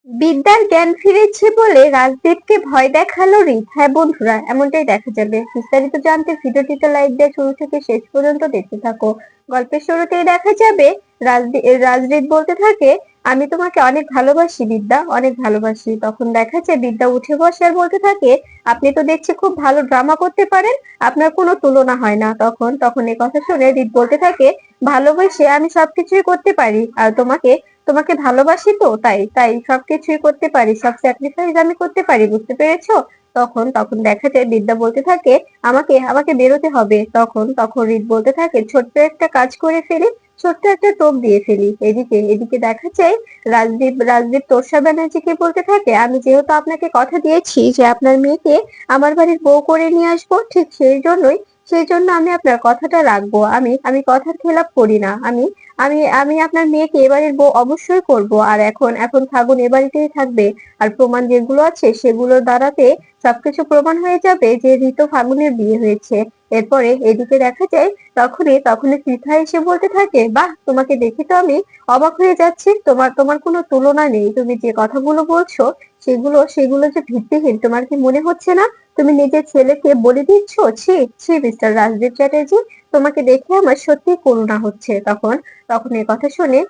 বিদ্যার জ্ঞান ফিরেছে বলে রাজদীপকে ভয় দেখালো রিক। হ্যাঁ বন্ধুরা, এমনটাই দেখা যাবে। বিস্তারিত জানতে ভিডিওটিতে লাইক দিয়ে শুরু থেকে শেষ পর্যন্ত দেখতে থাকো। গল্পের শুরুতেই দেখা যাবে রাজদীপ বলতে থাকে, আমি তোমাকে অনেক ভালোবাসি বিদ্যা, অনেক ভালোবাসি। তখন দেখা যায় বিদ্যা উঠে বসে আর বলতে থাকে, আপনি তো দেখছি খুব ভালো ড্রামা করতে পারেন, আপনার কোনো তুলনা হয় না। তখন তখন এই কথা শুনে রিক বলতে থাকে, ভালোবেসে আমি সবকিছুই করতে পারি, আর তোমাকে তোমাকে ভালোবাসি তো তাই তাই সবকিছুই করতে পারি, সব স্যাক্রিফাইস আমি করতে পারি, বুঝতে পেরেছো? তখন তখন দেখা যায় বিদ্যা বলতে থাকে, আমাকে আমাকে বেরোতে হবে। তখন তখন রিত বলতে থাকে, ছোট্ট একটা কাজ করে ফেলি, ছোট্ট একটা টোপ দিয়ে ফেলি। এদিকে এদিকে দেখা যায় রাজদীপ তোষা ব্যানার্জিকে বলতে থাকে, আমি যেহেতু আপনাকে কথা দিয়েছি যে আপনার মেয়েকে আমার বাড়ির বউ করে নিয়ে আসবো, ঠিক সেই জন্য আমি আপনার কথাটা রাখবো। আমি আমি কথার খেলাপ করি না। আমি আমি আমি আপনার মেয়েকে এবারের বউ অবশ্যই করব। আর এখন এখন ফাগুন এ বাড়িতেই থাকবে। আর প্রমাণ যেগুলো আছে সেগুলোর দ্বারাতে সবকিছু প্রমাণ হয়ে যাবে যে ঋতু ফাগুনের বিয়ে হয়েছে। এরপরে এদিকে দেখা যায় তখনই পৃথা এসে বলতে থাকে, বাহ, তোমাকে দেখে তো আমি অবাক হয়ে যাচ্ছি। তোমার তোমার কোনো তুলনা নেই। তুমি যে কথাগুলো বলছো সেগুলো যে ভিত্তিহীন, তোমার কি মনে হচ্ছে না তুমি নিজের ছেলেকে বলে দিচ্ছ? ছি ছি মিস্টার রাজদীপ চ্যাটার্জি, তোমাকে দেখে আমার সত্যি করুণা হচ্ছে। তখন তখন এই কথা শুনে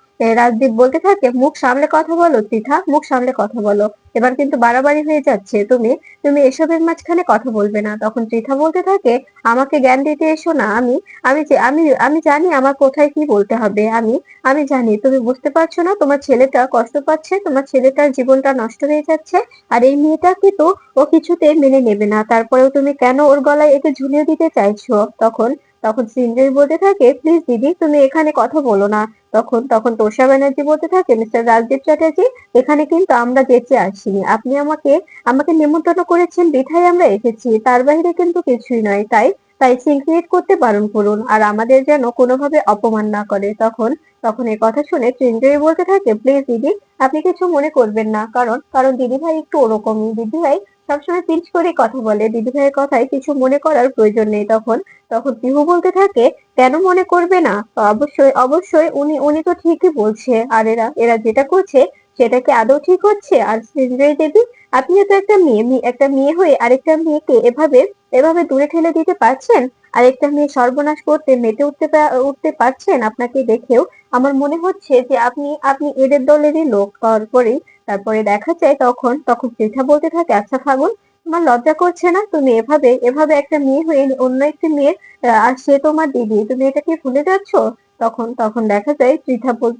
রাজদীপ বলতে থাকে, মুখ সামলে কথা বলো পৃথা, মুখ সামলে কথা বলো। এবার কিন্তু বাড়াবাড়ি হয়ে যাচ্ছে। তুমি তুমি এসবের মাঝখানে কথা বলবে না। তখন পৃথা বলতে থাকে, আমাকে জ্ঞান দিতে এসো না। আমি আমি যে আমি আমি জানি আমার কোথায় কি বলতে হবে। আমি আমি জানি। তুমি বুঝতে পারছো না, তোমার ছেলেটা কষ্ট পাচ্ছে, তোমার ছেলেটার জীবনটা নষ্ট হয়ে যাচ্ছে। আর এই মেয়েটাকে তো ও কিছুতে মেনে নেবে না। তারপরেও তুমি কেন ওর গলায় একে ঝুলিয়ে দিতে চাইছো? তখন তখন সিঞ্জয় বলতে থাকে, প্লিজ দিদি, তুমি এখানে কথা বলো না। তখন তখন তোষা ব্যানার্জি বলতে থাকে, মিস্টার রাজদীপ চ্যাটার্জি, এখানে কিন্তু আমরা যেচে আসিনি। আপনি আমাকে আমাকে নিমন্ত্রণ করেছেন বিধায় আমরা এসেছি, তার বাইরে কিন্তু কিছুই নয়। তাই তাই সিন ক্রিয়েট করতে বারণ করুন, আর আমাদের যেন কোনোভাবে অপমান না করে। তখন তখন এই কথা শুনে চিঞ্জয় বলতে থাকে, প্লিজ দিদি, আপনি কিছু মনে করবেন না। কারণ কারণ দিদি ভাই একটু ওরকমই। দিদি ভাই সবসময় পিঞ্চ করে কথা বলে, দিদি ভাইয়ের কথায় কিছু মনে করার প্রয়োজন নেই। তখন তখন পিহু বলতে থাকে, কেন মনে করবে না? অবশ্যই অবশ্যই, উনি উনি তো ঠিকই বলছে। আর এরা এরা যেটা করছে সেটা কি আদৌ ঠিক হচ্ছে? আর সঞ্জয় দেবী, আপনিও তো একটা একটা মেয়ে হয়ে আরেকটা মেয়েকে এভাবে এভাবে দূরে ঠেলে দিতে পারছেন? আরেকটা মেয়ে সর্বনাশ করতে মেতে উঠতে পারছেন? আপনাকে দেখেও আমার মনে হচ্ছে যে আপনি আপনি এদের দলেরই লোক। তারপরে দেখা যায় তখন তখন পৃথা বলতে থাকে, আচ্ছা ফাগুন, তোমার লজ্জা করছে না? তুমি এভাবে এভাবে একটা মেয়ে হয়ে অন্য একটি মেয়ের আর সে তোমার দিদি, তুমি এটা কি ভুলে যাচ্ছ? তখন তখন দেখা যায়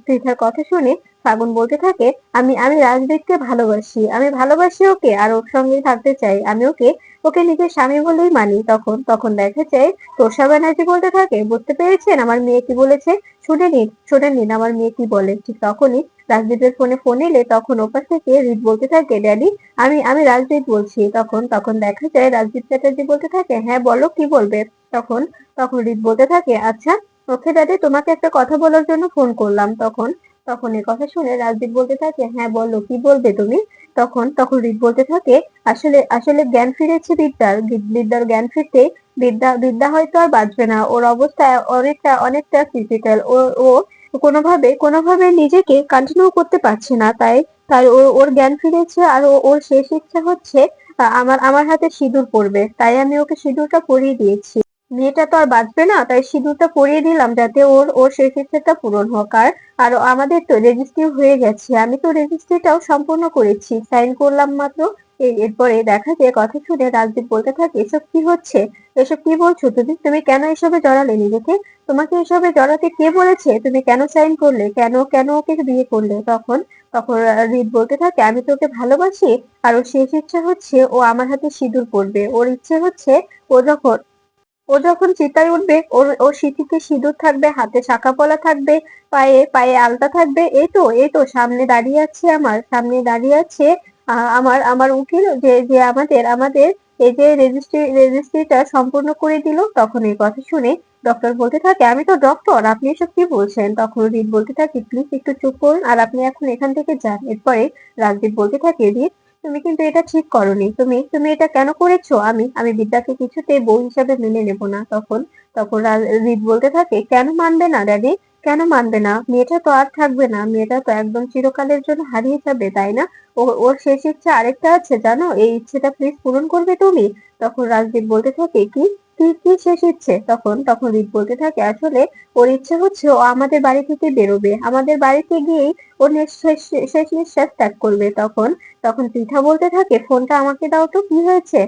পৃথার কথা শুনে ফাগুন বলতে থাকে, আমি আমি রাজদীপকে ভালোবাসি, আমি ভালোবাসি ওকে, আর ওর সঙ্গেই থাকতে চাই। আমি ওকে ওকে নিজের স্বামী বলেই মানি। তখন তখন দেখা যায় তোষা ব্যানার্জি বলতে থাকে, বুঝতে পেরেছেন আমার মেয়ে কি বলেছে? শুনে নিন আমার মেয়ে কি বলে। ঠিক তখনই রাজদীপের ফোন এলে তখন ওপাশ থেকে রিত বলতে থাকে, ড্যাডি, আমি আমি রাজদীপ বলছি। তখন তখন দেখা যায় রাজদীপ চ্যাটার্জি বলতে থাকে, হ্যাঁ বলো, কি বলবে? তখন তখন রিত বলতে থাকে, আচ্ছা ওকে ড্যাডি, তোমাকে একটা কথা বলার জন্য ফোন করলাম। তখন তখন এই কথা শুনে রাজদীপ বলতে থাকে, হ্যাঁ বলো, কি বলবে তুমি? তখন তখন রিত বলতে থাকে, আসলে আসলে জ্ঞান ফিরেছে বিদ্যার জ্ঞান ফিরতে বিদ্যা হয়তো আর বাঁচবে না। ওর অবস্থা অনেকটা ক্রিটিক্যাল। ও কোনোভাবে নিজেকে কন্টিনিউ করতে পারছে না। তাই তাই ওর জ্ঞান ফিরেছে, আর ওর শেষ ইচ্ছা হচ্ছে আমার আমার হাতে সিঁদুর পরবে। তাই আমি ওকে সিঁদুরটা পরিয়ে দিয়েছি। মেয়েটা তো আর বাঁচবে না, তাই সিঁদুরটা পরিয়ে দিলাম যাতে ওর ওর শেষ ইচ্ছাটা পূরণ হোক। আর আমাদের তো রেজিস্ট্রি হয়ে গেছে, আমি তো রেজিস্ট্রিটাও সম্পূর্ণ করেছি, সাইন করলাম মাত্র। এরপরে দেখা যায় কথা শুনে রাজদীপ বলতে থাকে, এসব কি হচ্ছে? এসব কি বলছো তুমি? তুমি কেন এসবে জড়ালে নিজেকে? তোমাকে এসবে জড়াতে কে বলেছে? তুমি কেন সাইন করলে? কেন কেন ওকে বিয়ে করলে? তখন তখন রিত বলতে থাকে, আমি তো ওকে ভালোবাসি, আর ওর শেষ ইচ্ছা হচ্ছে ও আমার হাতে সিঁদুর পরবে। ওর ইচ্ছে হচ্ছে ও যখন ও যখন চিতায় উঠবে, ওর ওর সিঁথিতে সিঁদুর থাকবে, হাতে শাঁখা পলা থাকবে, পায়ে পায়ে আলতা থাকবে। এই তো সামনে দাঁড়িয়ে আছে আমার আমার উকিল, যে যে আমাদের এই যে রেজিস্ট্রিটা সম্পূর্ণ করে দিল। তখন এই কথা শুনে ডক্টর বলতে থাকে, আমি তো ডক্টর, আপনি এসব কি বলছেন? তখন রিত বলতে থাকে, প্লিজ একটু চুপ করুন, আর আপনি এখন এখান থেকে যান। এরপরে রাজদীপ বলতে থাকে, রিত, তুমি কিন্তু এটা ঠিক করোনি। তুমি তুমি এটা কেন করেছো? আমি বিদ্যাকে কিছুতেই বউ হিসাবে মেনে নেব না। তখন তখন রিত বলতে থাকে, কেন মানবে না ড্যাডি? কেন মানবে না? মেয়েটা তো আর থাকবে না, মেয়েটা তো একদম চিরকালের জন্য হারিয়ে যাবে, তাই না? ওর শেষ ইচ্ছা আরেকটা আছে জানো, এই ইচ্ছেটা প্লিজ পূরণ করবে তুমি? তখন রাজদীপ বলতে থাকে, কি কি কি শেষ ইচ্ছে? তখন রিত বলতে থাকে, আসলে ওর ইচ্ছে হচ্ছে ও আমাদের বাড়ি থেকে বেরোবে, আমাদের বাড়িতে গিয়েই ও শেষ শেষ নিঃশ্বাস ত্যাগ করবে। তখন তখন পৃথা বলতে থাকে, ফোনটা আমাকে দাও তো, কি হয়েছে?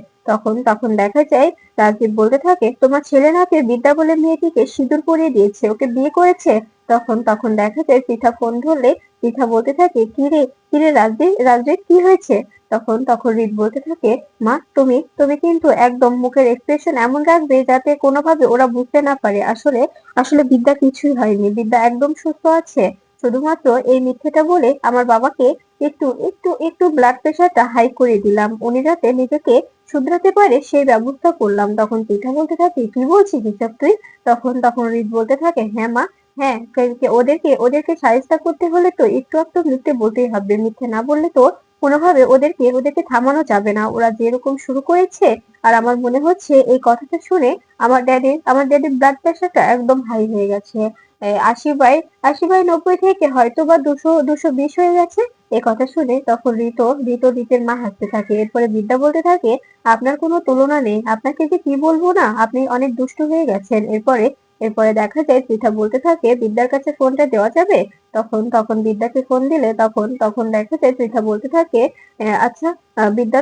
তখন দেখা যায় রাজদীপ বলতে থাকে, তোমার ছেলে নাকি বিদ্যা বলে মেয়েটিকে সিঁদুর পরিয়ে দিয়েছে, ওকে বিয়ে করেছে। তখন দেখা যায় পৃথা ফোন ধরলে পৃথা বলতে থাকে, কিরে রাজদীপ, রাজদীপ কি হয়েছে? তখন রিত বলতে থাকে, মা তুমি কিন্তু একদম মুখের এক্সপ্রেশন এমন রাখবে যাতে কোনোভাবে ওরা বুঝতে না পারে আসলে আসলে বিদ্যা কিছুই হয়নি, বিদ্যা একদম সুস্থ আছে। শুধুমাত্র এই মিথ্যেটা বলে আমার বাবাকে একটু ব্লাড প্রেশারটা হাই করে দিলাম, উনি যাতে নিজেকে শুধরাতে পারে সেই ব্যবস্থা করলাম। তখন পৃথা বলতে থাকে, কি বলছিস এসব তুই? তখন রিত বলতে থাকে, হ্যাঁ মা, হ্যাঁ, ওদেরকে শায়েস্তা করতে হলে তো একটু মিথ্যে বলতেই হবে, মিথ্যে না বললে তো কোনোভাবে ওদেরকে থামানো যাবে না, ওরা যেরকম শুরু করেছে। আর আমার মনে হচ্ছে এই কথাটা শুনে আমার ড্যাডির ব্লাড প্রেশারটা একদম হাই হয়ে গেছে, 80/90 থেকে হয়তো বা 200-220 হয়ে গেছে। এ কথা শুনে তখন রিতের মা হাসতে থাকে। এরপরে বিদ্যা বলতে থাকে, আপনার কোনো তুলনা নেই, আপনাকে যে কি বলবো না, আপনি অনেক দুষ্টু হয়ে গেছেন। এরপরে দেখা যায় পৃথা বলতে থাকে, বিদ্যার কাছে ফোনটা দেওয়া যাবে? তখন বিদ্যাকে ফোন দিলে তখন দেখা যায় পৃথা বলতে থাকে, আচ্ছা, বিদ্যা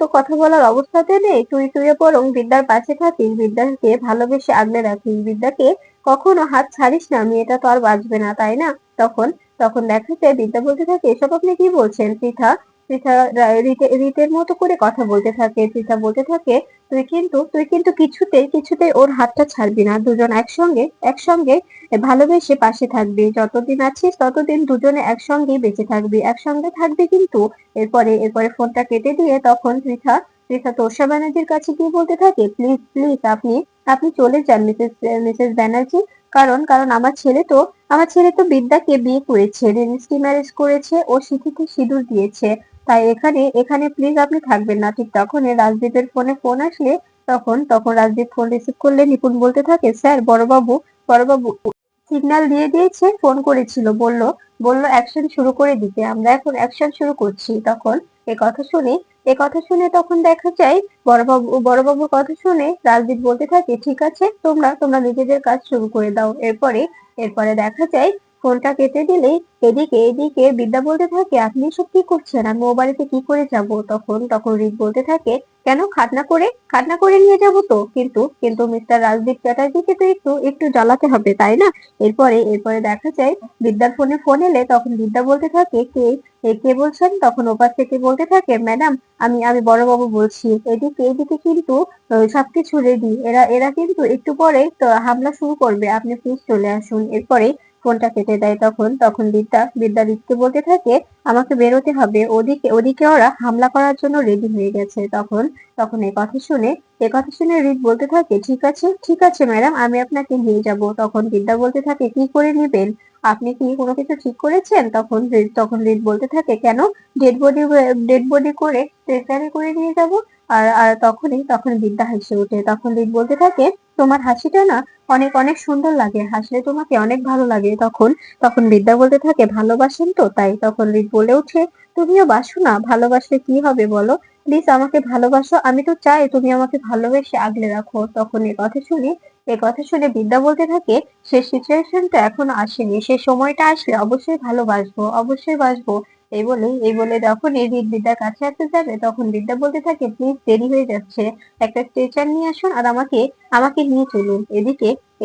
তো কথা বলার অবস্থাতে নেই, তুই বরং বিদ্যার পাশে থাকিস, বিদ্যাকে ভালোবেসে আগলে রাখিস, বিদ্যাকে কখনো হাত ছাড়িস না, মেয়েটা তো আর বাঁচবে না, তাই না? তখন তখন দেখা যায় বিদ্যা বলতে থাকে, এসব আপনি কি বলছেন? পৃথা পৃথা রিতের মতো করে কথা বলতে থাকে। পৃথা বলতে থাকে, তুই কিন্তু কিছুতেই ওর হাতটা ছাড়বি না, দুজন একসঙ্গে একসঙ্গে ভালোবেসে পাশে থাকবি, যতদিন আছিস ততদিন দুজনে একসঙ্গেই বেঁচে থাকবি, একসঙ্গে থাকবি কিন্তু। এরপরে ফোনটা কেটে দিয়ে তখন পৃথা পৃথা তোষা ব্যানার্জির কাছে গিয়ে বলতে থাকে, প্লিজ প্লিজ আপনি আপনি চলে যান মিসেস ব্যানার্জি, কারণ আমার ছেলে তো বিদ্যাকে বিয়ে করেছে, রেজিস্ট্রি ম্যারেজ করেছে, ও সিঁথিতে সিঁদুর দিয়েছে, তাই এখানে প্লিজ আপনি থাকবেন না। ঠিক তখনই রাজদীপের ফোন আসলে তখন রাজদীপ ফোন রিসিভ করলে নিপুণ বলতে থাকে, স্যার, বড়বাবু সিগন্যাল দিয়ে দিয়েছে, ফোন করেছিল, বলল অ্যাকশন শুরু করে দিতে, আমরা এখন অ্যাকশন শুরু করছি। তখন এ কথা শুনে এ কথা শুনে তখন দেখা যায় বড়বাবুর কথা শুনে রাজদীপ বলতে থাকে, ঠিক আছে, তোমরা নিজেদের কাজ শুরু করে দাও। এরপরে দেখা যায় ফোনটা কেটে দিলেই এদিকে বিদ্যা বলতে থাকে, আপনি এসব কি করছেন, আমি ও বাড়িতে কি করে যাব? তখন রিক বলতে থাকে, কেন, খাতনা করে নিয়ে যাব তো, কিন্তু মিস্টার রাজদীপ চ্যাটার্জিকে তো একটু জ্বালাতে হবে, তাই না? এরপরে দেখা যায় বিদ্যার ফোন এলে তখন বিদ্যা বলতে থাকে, কে বলছেন? তখন ওপাশ থেকে বলতে থাকে, ম্যাডাম, আমি বড়বাবু বলছি, এদিকে কিন্তু সবকিছু রেডি, এরা কিন্তু একটু পরে তো হামলা শুরু করবে, আপনি প্লিজ চলে আসুন। এরপরে ফোনটা কেটে দেয়। তখন বিদ্যা রিতকে বলতে থাকে, আমাকে বেরোতে হবে, ওদিকে ওদিকে ওরা হামলা করার জন্য রেডি হয়ে গেছে। তখন এ কথা শুনে রিত বলতে থাকে, ঠিক আছে ম্যাডাম, আমি আপনাকে নিয়ে যাব। তখন বিদ্যা বলতে থাকে, কি করে নেবেন? আপনি কি কোনো কিছু ঠিক করেছেন? তখন রিত বলতে থাকে, কেন, ডেড বডি করে স্ট্রেচারে করে নিয়ে যাব? আর তখন বিদ্যা হেসে ওঠে। তখন রিত বলতে থাকে, তোমার হাসিটা না অনেক অনেক সুন্দর লাগে, হাসলে তোমাকে অনেক ভালো লাগে। তখন বিদ্যা বলতে থাকে, ভালোবাসেন তো তাই? তখন রিত বলে ওঠে, তুমিও বাসো না, ভালোবাসলে কি হবে বলো, প্লিজ আমাকে ভালোবাসো, আমি তো চাই তুমি আমাকে ভালোবেসে আগলে রাখো। তখন এ কথা শুনে বিদ্যা বলতে থাকে, সে সিচুয়েশনটা এখনো আসেনি, সে সময়টা আসলে অবশ্যই ভালোবাসবো, অবশ্যই বাসবো। এই বলে যখন এই রিত বিদ্যার কাছে আসতে যাবে তখন বিদ্যা বলতে থাকে, প্লিজ, দেরি হয়ে যাচ্ছে, একটা স্ট্রেচার নিয়ে আসুন আর আমাকে নিয়ে চলুন।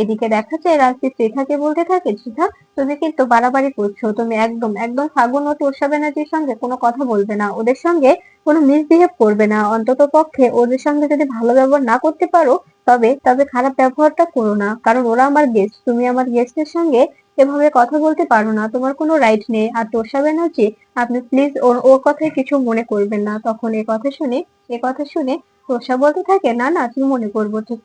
এদিকে দেখা যায় রাজদীপ পৃথাকে বলতে থাকে, পৃথা, তুমি কিন্তু বাড়াবাড়ি করছো, তুমি একদম একদম ফাগুন ও তোষা ব্যানার্জির সঙ্গে কোনো কথা বলবে না, ওদের সঙ্গে কোনো মিসবিহেভ করবে না, অন্তত পক্ষে ওদের সঙ্গে যদি ভালো ব্যবহার না করতে পারো তবে খারাপ ব্যবহারটা করো না, কারণ ওরা আমার গেস্ট, তুমি আমার গেস্টের সঙ্গে এভাবে কথা বলতে পারো না, তোমার কোনো রাইট নেই। আর তোষা ব্যানার্জি, আপনি প্লিজ ওর কথায় কিছু মনে করবেন না। তখন এ কথা শুনে তোষা বলতে থাকে, না না, কি মনে করবো? ঠিক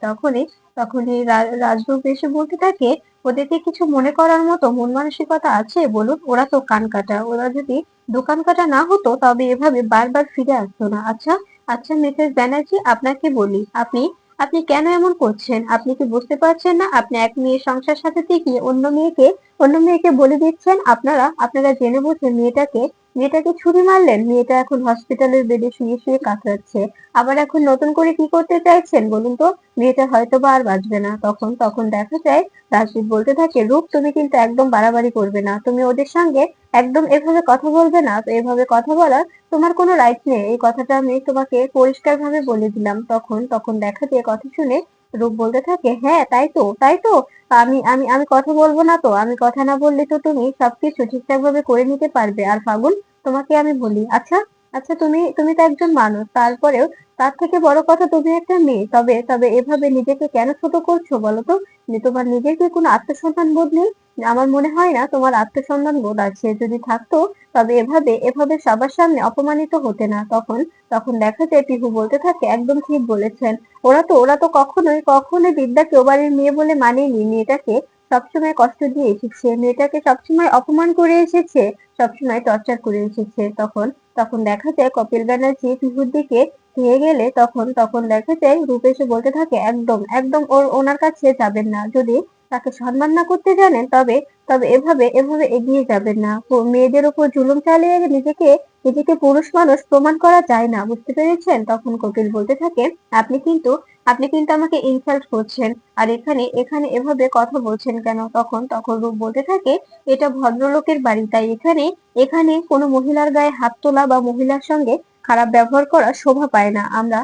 তখনই রাজরূপ এসে বলতে থাকে, ওদেরকে কিছু মনে করার মতো মন মানসিকতা আছে বলুন, ওরা তো কান কাটা, ওরা যদি দোকান কাটা না হতো তবে এভাবে বারবার ফিরে আসতো না। আচ্ছা আচ্ছা মিসেস ব্যানার্জি, আপনাকে বলি, আপনি আপনি কেন এমন করছেন? আপনি কি বুঝতে পারছেন না? আপনি এক মেয়ের সংসার সাজাতে গিয়ে অন্য মেয়েকে বলে দিচ্ছেন। আপনারা জেনে বুঝে মেয়েটাকে ছুরি মারলেন। মেয়েটা এখন হসপিটালের বেডে শুয়ে কাতরাচ্ছে। আবার এখন নতুন করে কি করতে চাইছেন বলুন তো? মেয়েটা হয়তোবা আর বাঁচবে না। তখন দেখা যায় রাজদীপ বলতে থাকে, "রূপ, তুমি কিন্তু একদম বাড়াবাড়ি করবে না। তুমি ওদের সঙ্গে একদম এভাবে কথা বলবে না। তো এভাবে কথা বলার তোমার কোনো রাইট নেই। এই কথাটা আমি তোমাকে পরিষ্কারভাবে বলে দিলাম।" তখন দেখা যায় কথা শুনে রূপ বলতে থাকে, "হ্যাঁ, তাই তো। আমি কথা বলবো না তো? আমি কথা না বললে তো তুমি সবকিছু ঠিকঠাক ভাবে করে নিতে পারবে। আর ফাগুন, তোমাকে আমি বলি, আচ্ছা আচ্ছা তুমি তো একজন মানুষ। তারপরেও তার থেকে বড় কথা, তুমি একটা মেয়ে। তবে এভাবে নিজেকে কেন ছোট করছো বলো তো? যে তোমার নিজের কি কোনো আত্মসম্মান বোধ নেই? আমার মনে হয় না তোমার আত্মসম্মান বোধ আছে। যদি থাকতো তবে এভাবে সবার সামনে অপমানিত হতে না। তখন দেখা যায় পিহু বলতে থাকে, একদম ঠিক বলেছেন। ওরা তো কখনোই বিদ্যাকে ও বাড়ির মেয়ে বলে মানেনি। মেয়েটাকে সবসময় কষ্ট দিয়ে এসেছে, মেয়েটাকে সবসময় অপমান করে এসেছে, সবসময় টর্চার করে এসেছে। তখন দেখা যায় কপিল ব্যানার্জি পিহুর দিকে ধেয়ে গেলে তখন দেখা যায় রূপ এসে বলতে থাকে, একদম একদম ওনার কাছে যাবেন না। যদি তাকে সম্মান না করতে জানেন তবে এভাবে এগিয়ে যাবেন না। মেয়েদের উপর জুলুম চালিয়ে নিজেকে পুরুষ মানুষ প্রমাণ করা যায় না, বুঝতে পেরেছেন? তখন কপিল বলতে থাকে, আপনি কিন্তু আপনি কিন্তু আমাকে ইনসাল্ট করছেন। আর এখানে এভাবে কথা বলছেন কেন? তখন রূপ বলতে থাকে, এটা ভদ্রলোকের বাড়ি, তাই এখানে কোনো মহিলার গায়ে হাত তোলা বা মহিলার সঙ্গে খারাপ ব্যবহার করা শোভা পায় না।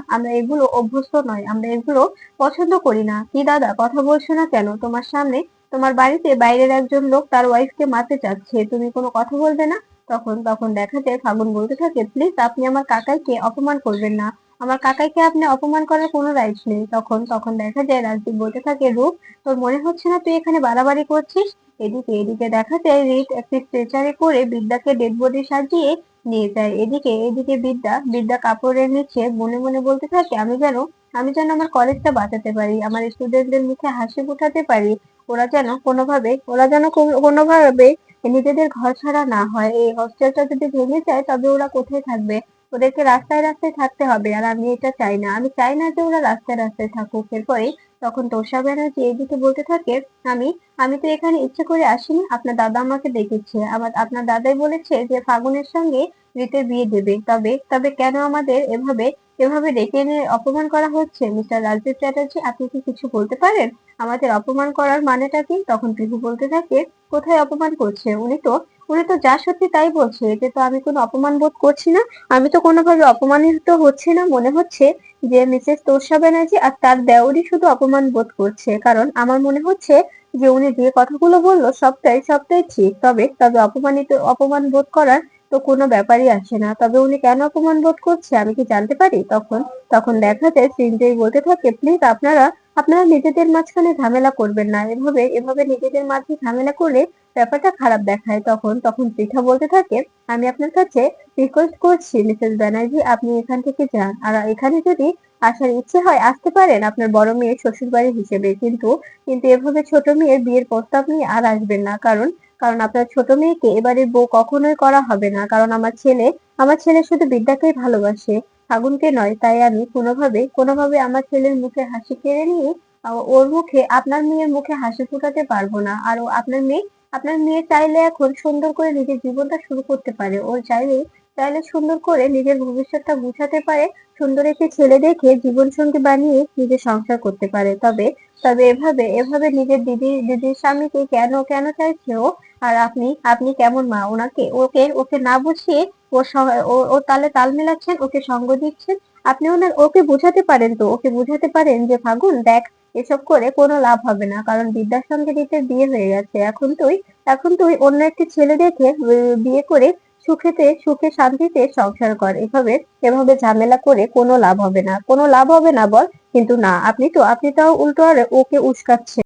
আমরা এগুলো অভ্যস্ত নয়, আমরা এগুলো পছন্দ করি না। কি দাদা, কথা বলছো না কেন? তোমার সামনে, তোমার বাড়িতে বাইরের একজন লোক তার ওয়াইফকে মারতে চাচ্ছে, তুমি কোনো কথা বলবে না? তখন দেখা যায় ফাগুন বলতে থাকে, প্লিজ আপনি আমার কাকাইকে অপমান করবেন না। আমার কাকাইকে আপনি অপমান করার কোনো রাইট নেই। তখন দেখা যায় রাজদীপ বলতে থাকে, রূপ, তোর মনে হচ্ছে না তুই এখানে বাড়াবাড়ি করছিস? এদিকে দেখা যায় রিত একটি স্ট্রেচারে করে বিদ্যাকে ডেড বডি সাজিয়ে নিয়ে যায়। এদিকে বিদ্যা কাপড়ের নিচে মনে মনে বলতে থাকে, আমি যেন আমার কলেজটা বাঁচাতে পারি, আমার স্টুডেন্টদের মুখে হাসি ফোটাতে পারি। ওরা যেন কোনোভাবে নিজেদের ঘর ছাড়া না হয়। এই হোস্টেলটা যদি ভেঙে যায় তবে ওরা কোথায় থাকবে? ওদেরকে রাস্তায় রাস্তায় থাকতে হবে। আর আমি এটা চাই না। আমি চাই না যে ওরা রাস্তায় রাস্তায় থাকুক। এরপরে তখন তোষা ব্যানার্জি এদিকে বলতে থাকে, আমি আমি তো এখানে ইচ্ছে করে আসিনি। আপনার দাদা আমাকে ডেকেছে। আপনার দাদাই বলেছে যে ফাগুনের সঙ্গে রিতের বিয়ে দেবে। তবে কেন আমাদের এভাবে ডেকে এনে অপমান করা হচ্ছে? মিস্টার রাজদীপ চ্যাটার্জি, আপনি কি কিছু বলতে পারেন? আমাদের অপমান করার মানেটা কি? তখন পিহু বলতে থাকে, কোথায় অপমান করছে? উনি তো যা সত্যি তাই বলছে। এতে তো আমি কোনো অপমান বোধ করছি না। আমি তো কোনোভাবে অপমানিত হচ্ছি না। মনে হচ্ছে যে মিসেস তোষা ব্যানার্জি আর তার দেওরই শুধু অপমান বোধ করছে। কারণ আমার মনে হচ্ছে যে উনি যে কথাগুলো বললো সবটাই ঠিক। তবে অপমান বোধ করার তো কোনো ব্যাপারই আসে না। তবে উনি কেন অপমান বোধ করছে আমি কি জানতে পারি? তখন দেখা যায় সৃঞ্জয় বলতে থাকে, প্লিজ আপনারা নিজেদের মাঝখানে ঝামেলা করবেন না। এভাবে নিজেদের মাঝে ঝামেলা করলে ব্যাপারটা খারাপ দেখায়। তখন পৃথা বলতে থাকে, আমি আপনার কাছে রিকোয়েস্ট করছি মিসেস ব্যানার্জি, আপনি এখান থেকে যান। আর এখানে যদি আসার ইচ্ছে হয় আসতে পারেন আপনার বড় মেয়ের শ্বশুর বাড়ি হিসেবে। কিন্তু এভাবে ছোট মেয়ের বিয়ের প্রস্তাব নিয়ে আর আসবেন না। কারণ আপনার ছোট মেয়েকে এবারে বউ কখনোই করা হবে না। কারণ আমার ছেলে শুধু বিদ্যাকেই ভালোবাসে, ফাগুনকে নয়। তাই আমি কোনোভাবে আমার ছেলের মুখে হাসি কেড়ে নিয়ে ওর মুখে, আপনার মেয়ের মুখে হাসি ফোটাতে পারবো না। আর আপনার মেয়ে চাইলে এখন সুন্দর করে নিজের জীবনটা শুরু করতে পারে। ও চাইলে সুন্দর করে নিজের ভবিষ্যৎটা গুছাতে পারে। সুন্দর একটি ছেলে দেখে জীবন সঙ্গী বানিয়ে নিজের সংসার করতে পারে। তবে এভাবে নিজের দিদির স্বামীকে কেন চাইছে ও? আর আপনি কেমন মা? ওকে না বুঝিয়ে ওর তালে তাল মেলাচ্ছেন, ওকে সঙ্গ দিচ্ছেন। আপনি ওকে বোঝাতে পারেন তো। ওকে বোঝাতে পারেন যে, ফাগুন দেখ, এসব করে কোনো লাভ হবে না। কারণ বিদ্যার সঙ্গে রিতের বিয়ে হয়ে গেছে। এখন তুই অন্য একটি ছেলে দেখে বিয়ে করে সুখে শান্তিতে সংসার কর। এভাবে ঝামেলা করে কোনো লাভ হবে না। কোনো লাভ হবে না বল? কিন্তু না, আপনি তো উল্টো আর ওকে উস্কাচ্ছেন।